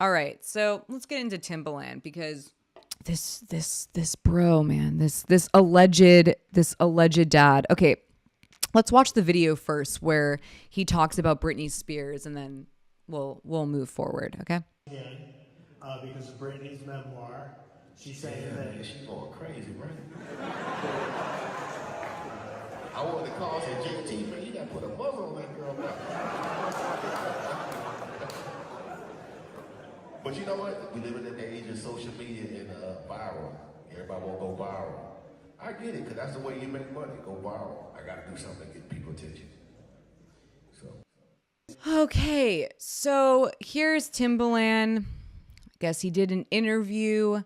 All right, so let's get into Timbaland because this bro, man, this alleged dad. Okay, let's watch the video first where he talks about Britney Spears, and then we'll move forward. Okay. Because of Britney's memoir, she's saying that man, she's going crazy, right? I wanted to call and say, JT, man, you got to put a muzzle on that girl. But you know what? We live in the age of social media and viral. Everybody want to go viral. I get it, because that's the way you make money. Go viral. I got to do something to get people attention. Okay, so here's Timbaland. I guess he did an interview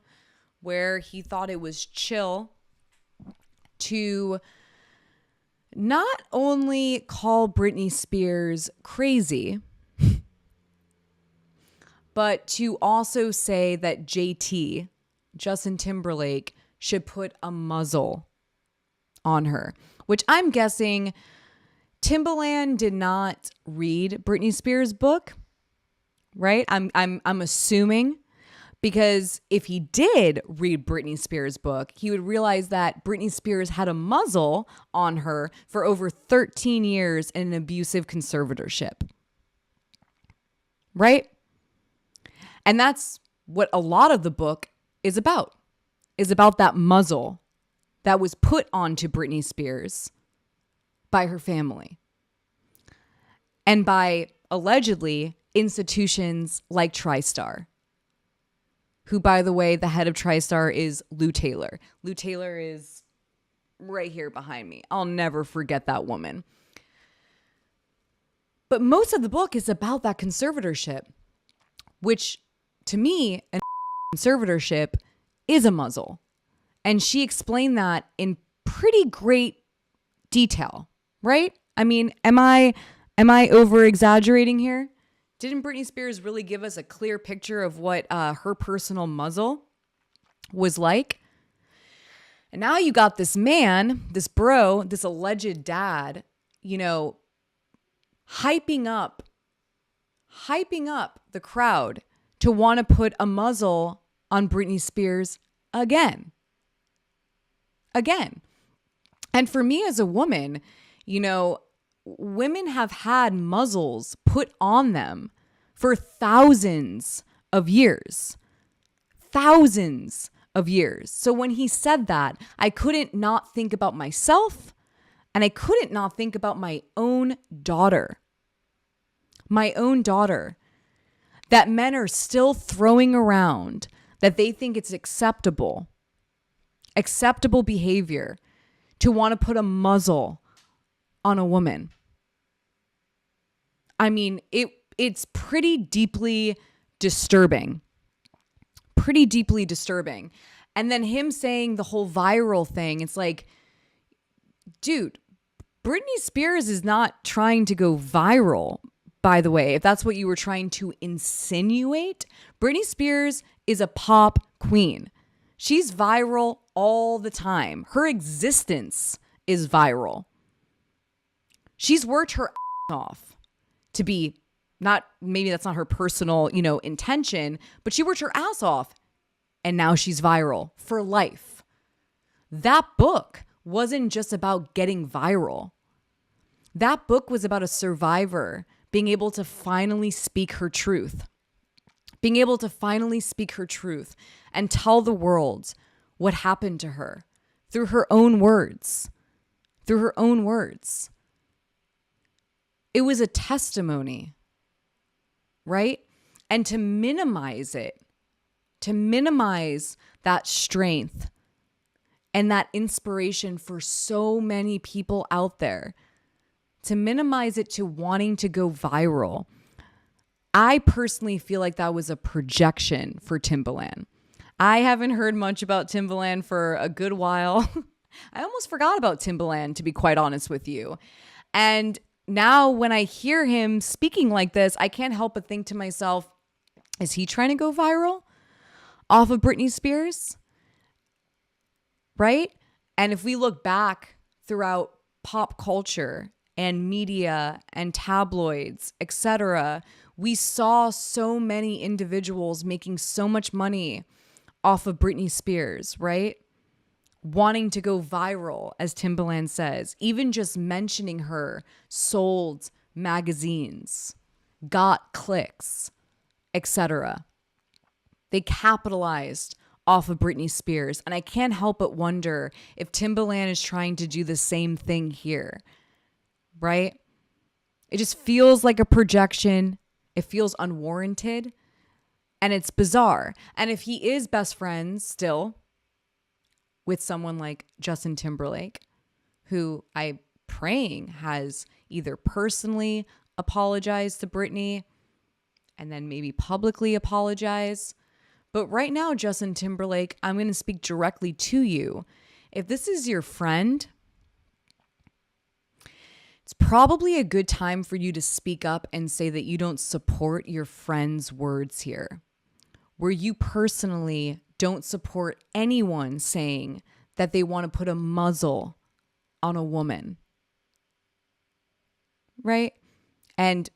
where he thought it was chill to not only call Britney Spears crazy, but to also say that JT, Justin Timberlake, should put a muzzle on her, which I'm guessing Timbaland did not read Britney Spears' book, right? I'm assuming, because if he did read Britney Spears' book, he would realize that Britney Spears had a muzzle on her for over 13 years in an abusive conservatorship. Right? And that's what a lot of the book is about that muzzle that was put onto Britney Spears by her family and by allegedly institutions like TriStar, who, by the way, the head of TriStar is Lou Taylor. Lou Taylor is right here behind me. I'll never forget that woman. But most of the book is about that conservatorship, which to me, a conservatorship is a muzzle. And she explained that in pretty great detail, right? I mean, am I over exaggerating here? Didn't Britney Spears really give us a clear picture of what her personal muzzle was like? And now you got this man, this bro, this alleged dad, hyping up the crowd to want to put a muzzle on Britney Spears again. And for me as a woman, women have had muzzles put on them for thousands of years. Thousands of years. So when he said that, I couldn't not think about myself, and I couldn't not think about my own daughter. My own daughter. That men are still throwing around that they think it's acceptable behavior to want to put a muzzle on a woman. I mean, it's pretty deeply disturbing. Pretty deeply disturbing. And then him saying the whole viral thing, it's like, dude, Britney Spears is not trying to go viral, by the way, if that's what you were trying to insinuate. Britney Spears is a pop queen. She's viral all the time. Her existence is viral. She's worked her ass off to be not, maybe that's not her personal, intention, but she worked her ass off and now she's viral for life. That book wasn't just about getting viral. That book was about a survivor being able to finally speak her truth. Being able to finally speak her truth and tell the world what happened to her through her own words. Through her own words. It was a testimony, right? And to minimize it, to minimize that strength and that inspiration for so many people out there, to minimize it to wanting to go viral, I personally feel like that was a projection for Timbaland. I haven't heard much about Timbaland for a good while. I almost forgot about Timbaland, to be quite honest with you. And now when I hear him speaking like this, I can't help but think to myself, is he trying to go viral off of Britney Spears? Right? And if we look back throughout pop culture and media and tabloids, etc., We saw so many individuals making so much money off of Britney Spears, right? Wanting to go viral, as Timbaland says. Even just mentioning her sold magazines, got clicks, etc. They capitalized off of Britney Spears. And I can't help but wonder if Timbaland is trying to do the same thing here, right? It just feels like a projection. It feels unwarranted. And it's bizarre. And if he is best friends still with someone like Justin Timberlake, who I'm praying has either personally apologized to Britney and then maybe publicly apologize. But right now, Justin Timberlake, I'm going to speak directly to you. If this is your friend, it's probably a good time for you to speak up and say that you don't support your friend's words here, where you personally don't support anyone saying that they want to put a muzzle on a woman, right? And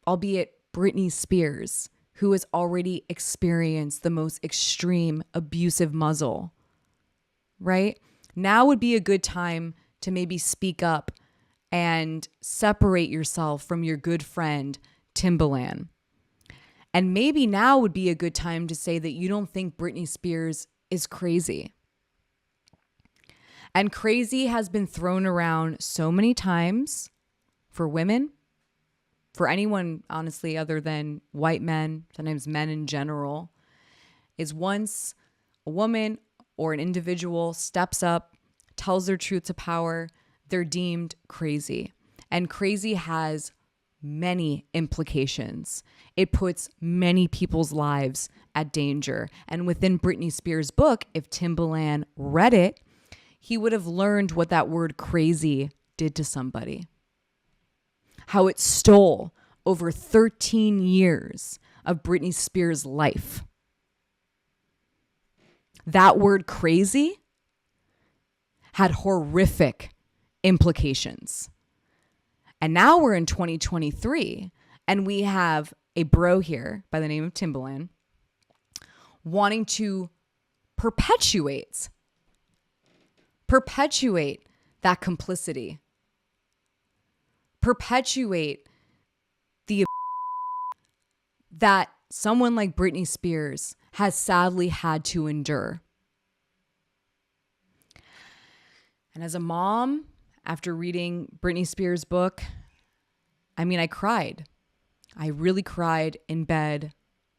albeit Britney Spears, who has already experienced the most extreme abusive muzzle, right? Now would be a good time to maybe speak up and separate yourself from your good friend, Timbaland. And maybe now would be a good time to say that you don't think Britney Spears is crazy. And crazy has been thrown around so many times for women, for anyone, honestly, other than white men, sometimes men in general, is once a woman or an individual steps up, tells their truth to power, they're deemed crazy. And crazy has many implications. It puts many people's lives at danger. And within Britney Spears' book, if Timbaland read it, he would have learned what that word crazy did to somebody. How it stole over 13 years of Britney Spears' life. That word crazy had horrific implications. And now we're in 2023, and we have a bro here by the name of Timbaland wanting to perpetuate that complicity, perpetuate the that someone like Britney Spears has sadly had to endure. And as a mom, after reading Britney Spears' book, I cried. I really cried in bed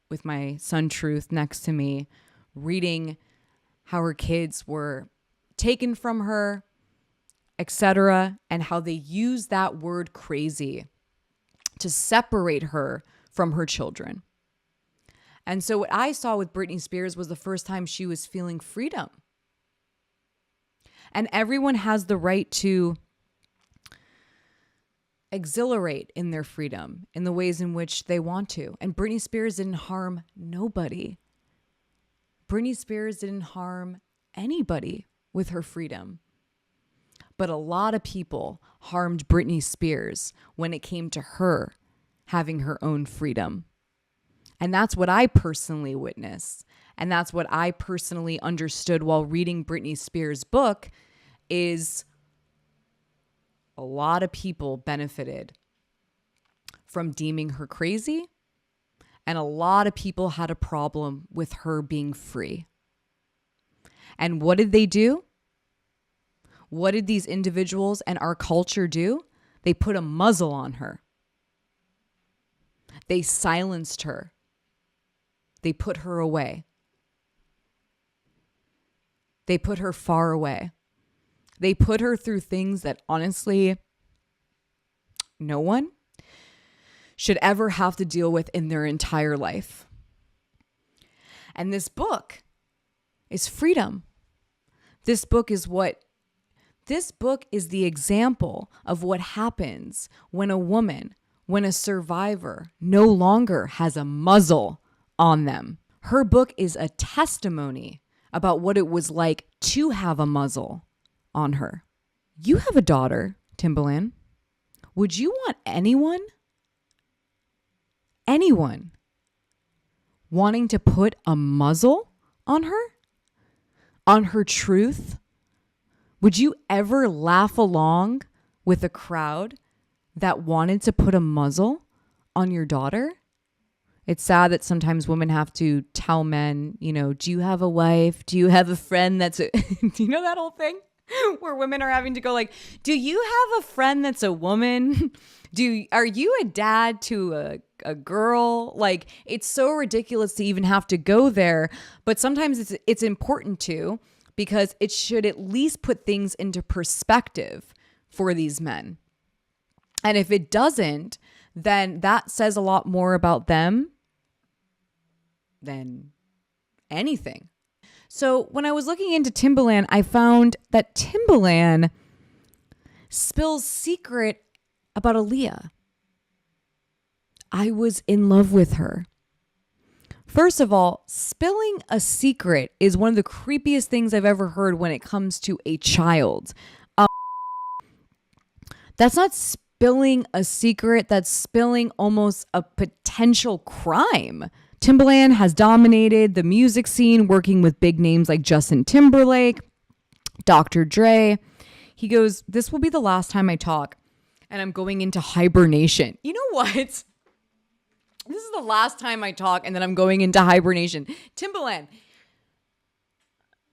with my son Truth next to me, reading how her kids were taken from her, etc., and how they use that word crazy to separate her from her children. And so what I saw with Britney Spears was the first time she was feeling freedom. And everyone has the right to exhilarate in their freedom in the ways in which they want to. And Britney Spears didn't harm nobody. Britney Spears didn't harm anybody with her freedom. But a lot of people harmed Britney Spears when it came to her having her own freedom. And that's what I personally witnessed. And that's what I personally understood while reading Britney Spears' book is a lot of people benefited from deeming her crazy. And a lot of people had a problem with her being free. And what did they do? What did these individuals and our culture do? They put a muzzle on her. They silenced her. They put her away. They put her far away. They put her through things that honestly, no one should ever have to deal with in their entire life. And this book is freedom. This book is the example of what happens when a woman, when a survivor no longer has a muzzle on them. Her book is a testimony about what it was like to have a muzzle on her. You have a daughter, Timbaland. Would you want anyone anyone wanting to put a muzzle on her truth? Would you ever laugh along with a crowd that wanted to put a muzzle on your daughter? It's sad that sometimes women have to tell men, do you have a wife? Do you have a friend that's do you know that whole thing where women are having to go like, do you have a friend that's a woman? Are you a dad to a girl? Like, it's so ridiculous to even have to go there. But sometimes it's important to, because it should at least put things into perspective for these men. And if it doesn't, then that says a lot more about them than anything. So when I was looking into Timbaland, I found that Timbaland spills secret about Aaliyah. I was in love with her. First of all, spilling a secret is one of the creepiest things I've ever heard when it comes to a child. That's not spilling a secret, that's spilling almost a potential crime. Timbaland has dominated the music scene, working with big names like Justin Timberlake, Dr. Dre. He goes, "This will be the last time I talk, and I'm going into hibernation." You know what? This is the last time I talk, and then I'm going into hibernation. Timbaland,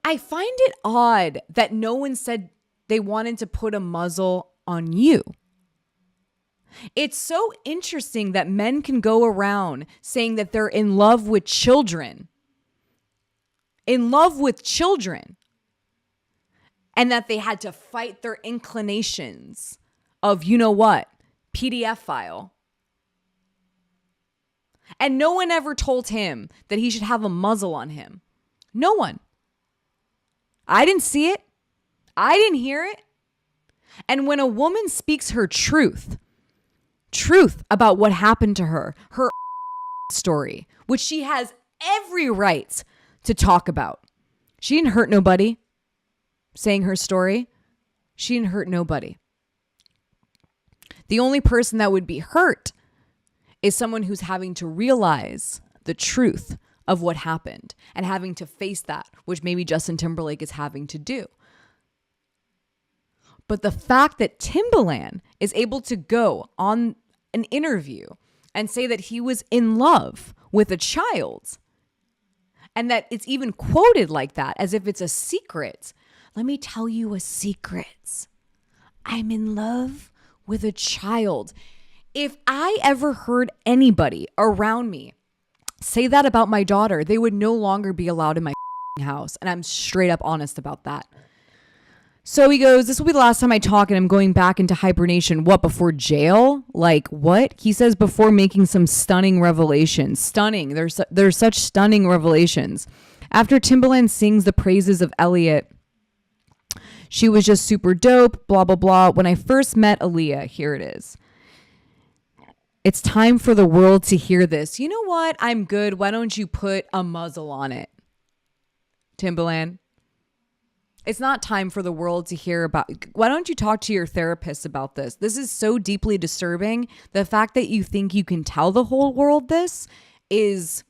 I find it odd that no one said they wanted to put a muzzle on you. It's so interesting that men can go around saying that they're in love with children. In love with children. And that they had to fight their inclinations of, PDF file. And no one ever told him that he should have a muzzle on him. No one. I didn't see it. I didn't hear it. And when a woman speaks her truth about what happened to her story, which she has every right to talk about. She didn't hurt nobody saying her story. She didn't hurt nobody. The only person that would be hurt is someone who's having to realize the truth of what happened and having to face that, which maybe Justin Timberlake is having to do. But the fact that Timbaland is able to go on an interview and say that he was in love with a child, and that it's even quoted like that, as if it's a secret. Let me tell you a secret. I'm in love with a child. If I ever heard anybody around me say that about my daughter, they would no longer be allowed in my house. And I'm straight up honest about that. So he goes, "This will be the last time I talk, and I'm going back into hibernation." What, before jail? Like, what? He says before making some stunning revelations. Stunning. There's such stunning revelations. After Timbaland sings the praises of Elliot, she was just super dope, blah, blah, blah. When I first met Aaliyah, here it is. It's time for the world to hear this. You know what? I'm good. Why don't you put a muzzle on it, Timbaland? It's not time for the world to hear about. Why don't you talk to your therapist about this? This is so deeply disturbing. The fact that you think you can tell the whole world this is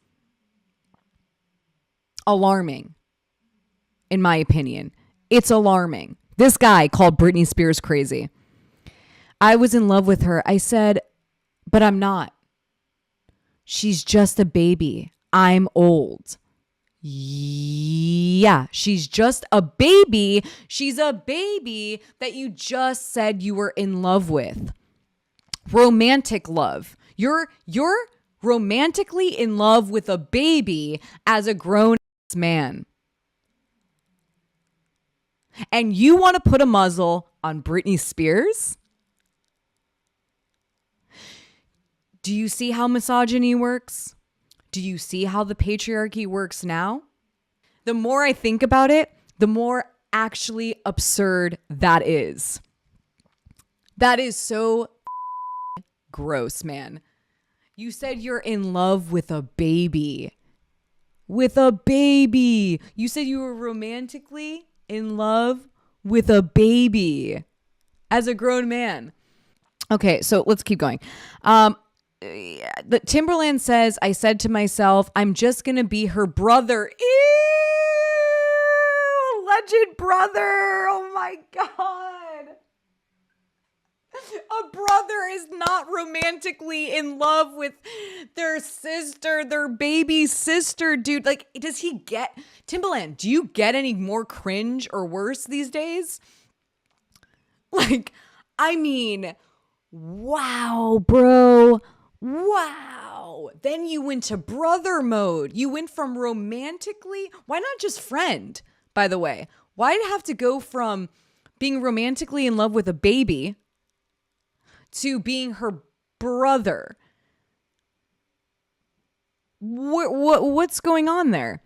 alarming, in my opinion. It's alarming. This guy called Britney Spears crazy. I was in love with her. I said, but I'm not. She's just a baby. I'm old. Yeah, she's just a baby. She's a baby that you just said you were in love with. Romantic love. You're romantically in love with a baby as a grown man. And you want to put a muzzle on Britney Spears? Do you see how misogyny works? Do you see how the patriarchy works now? The more I think about it, the more actually absurd that is. That is so gross, man. You said you're in love with a baby. With a baby. You said you were romantically in love with a baby as a grown man. Okay, so let's keep going. the Timbaland says, I said to myself, I'm just going to be her brother. Ew, alleged brother. Oh my God. A brother is not romantically in love with their sister, their baby sister, dude. Like, does he get, Timbaland, do you get any more cringe or worse these days? Like, I mean, wow, bro. Wow. Then you went to brother mode. You went from romantically, why not just friend, by the way? Why did it have to go from being romantically in love with a baby to being her brother? What's going on there?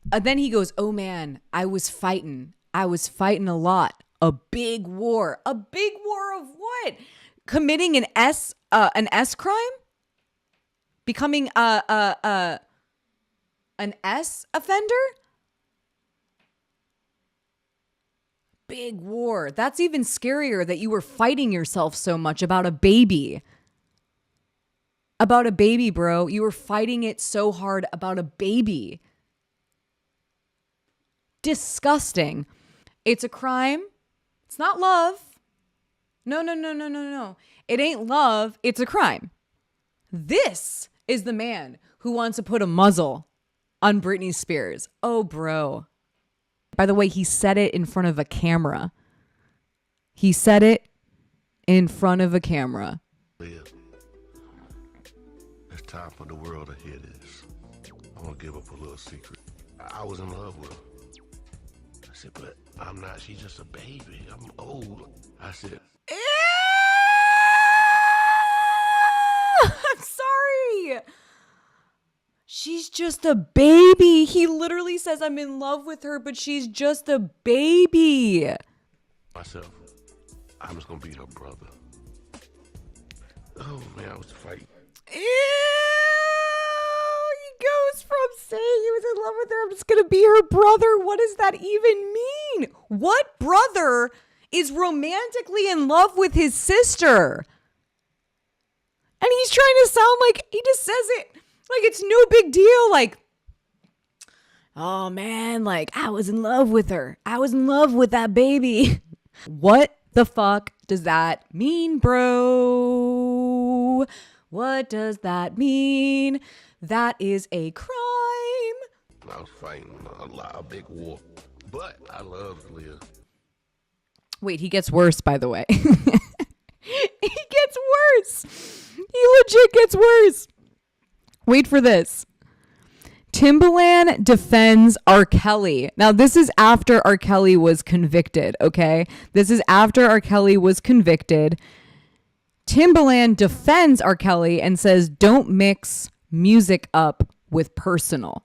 Then he goes, oh man, I was fighting a lot. A big war of what? Committing an S crime? Becoming an S offender? Big war. That's even scarier, that you were fighting yourself so much about a baby. About a baby, bro. You were fighting it so hard about a baby. Disgusting. It's a crime. It's not love. No. It ain't love. It's a crime. This is the man who wants to put a muzzle on Britney Spears. Oh, bro. By the way, he said it in front of a camera. He said it in front of a camera. It's time for the world to hear this. I'm gonna give up a little secret. I was in love with her. I said, but I'm not. She's just a baby. I'm old. I said, I'm sorry. She's just a baby. He literally says, I'm in love with her, but she's just a baby. myself, I'm just gonna be her brother. Oh man, I was fighting. Ew, he goes from saying he was in love with her, I'm just gonna be her brother. What does that even mean? What brother is romantically in love with his sister? And he's trying to sound like, he just says it like it's no big deal. Like, oh man, like I was in love with her. I was in love with that baby. What the fuck does that mean, bro? What does that mean? That is a crime. I was fighting a big war, but I love to live. Wait, he gets worse, by the way. He gets worse. He legit gets worse. Wait for this. Timbaland defends R. Kelly. Now, this is after R. Kelly was convicted, okay? This is after R. Kelly was convicted. Timbaland defends R. Kelly and says, don't mix music up with personal.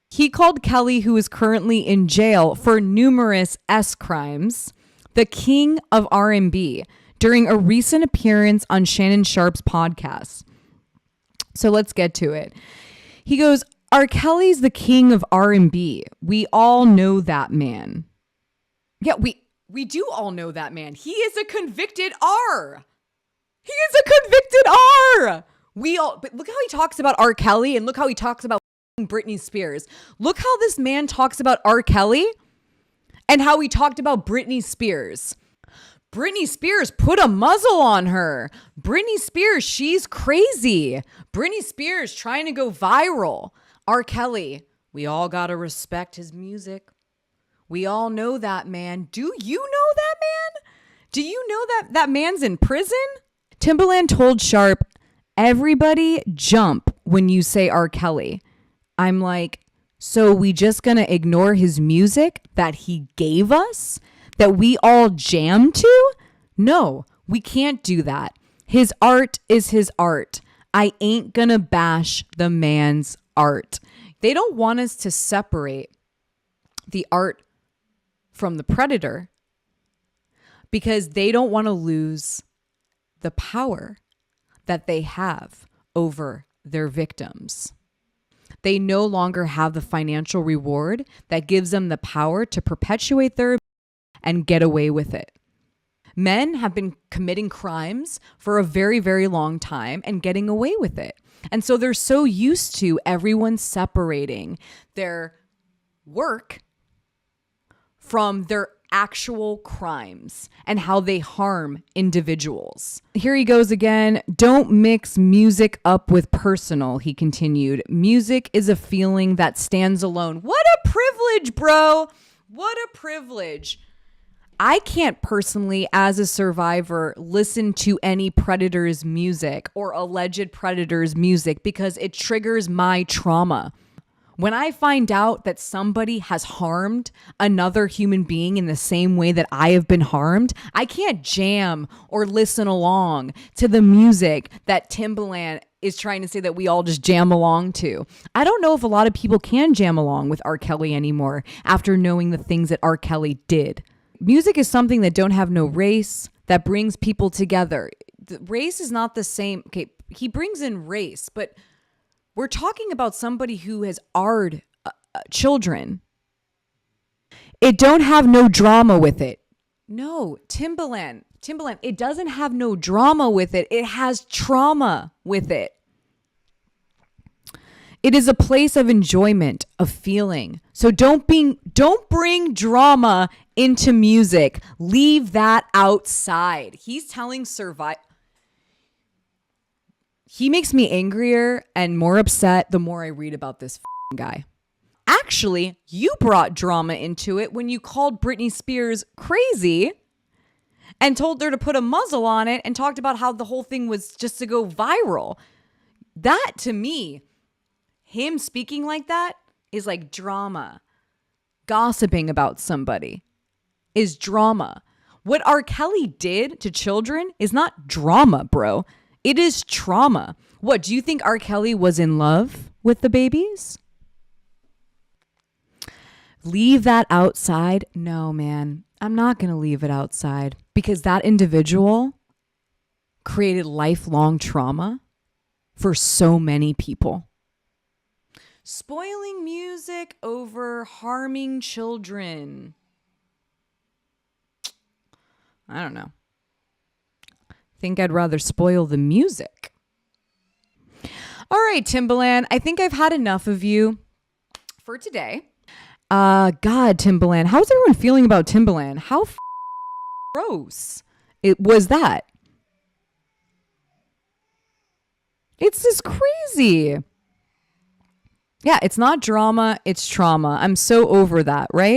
He called Kelly, who is currently in jail for numerous S crimes, the king of R&B during a recent appearance on Shannon Sharpe's podcast. So let's get to it. He goes, R. Kelly's the king of R&B. We all know that man. Yeah, we do all know that man. He is a convicted R. He is a convicted R. But look how he talks about R. Kelly and look how he talks about Britney Spears. Look how this man talks about R. Kelly and how he talked about Britney Spears. Britney Spears put a muzzle on her. Britney Spears, she's crazy. Britney Spears trying to go viral. R. Kelly, we all got to respect his music. We all know that man. Do you know that man? Do you know that man's in prison? Timbaland told Sharp, everybody jump when you say R. Kelly. I'm like, so we just gonna ignore his music that he gave us? That we all jam to? No, we can't do that. His art is his art. I ain't gonna bash the man's art. They don't want us to separate the art from the predator because they don't want to lose the power that they have over their victims. They no longer have the financial reward that gives them the power to perpetuate their and get away with it. Men have been committing crimes for a very, very long time and getting away with it. And so they're so used to everyone separating their work from their actual crimes and how they harm individuals. Here he goes again. Don't mix music up with personal, he continued. Music is a feeling that stands alone. What a privilege, bro. What a privilege. I can't personally, as a survivor, listen to any predator's music or alleged predator's music because it triggers my trauma. When I find out that somebody has harmed another human being in the same way that I have been harmed, I can't jam or listen along to the music that Timbaland is trying to say that we all just jam along to. I don't know if a lot of people can jam along with R. Kelly anymore after knowing the things that R. Kelly did. Music is something that don't have no race, that brings people together. The race is not the same. Okay, he brings in race, but we're talking about somebody who has AR'd children. It don't have no drama with it. No, Timbaland, it doesn't have no drama with it. It has trauma with it. It is a place of enjoyment, of feeling. So don't bring drama into music. Leave that outside. He's telling He makes me angrier and more upset the more I read about this guy. Actually, you brought drama into it when you called Britney Spears crazy and told her to put a muzzle on it and talked about how the whole thing was just to go viral. That, to me, him speaking like that is like drama. Gossiping about somebody is drama. What R. Kelly did to children is not drama, bro. It is trauma. What, do you think R. Kelly was in love with the babies? Leave that outside? No, man. I'm not going to leave it outside because that individual created lifelong trauma for so many people. Spoiling music over harming children. I don't know. Think I'd rather spoil the music. All right, Timbaland, I think I've had enough of you for today. God, Timbaland, how's everyone feeling about Timbaland? How gross it was that? It's just crazy. Yeah, it's not drama, it's trauma. I'm so over that, right?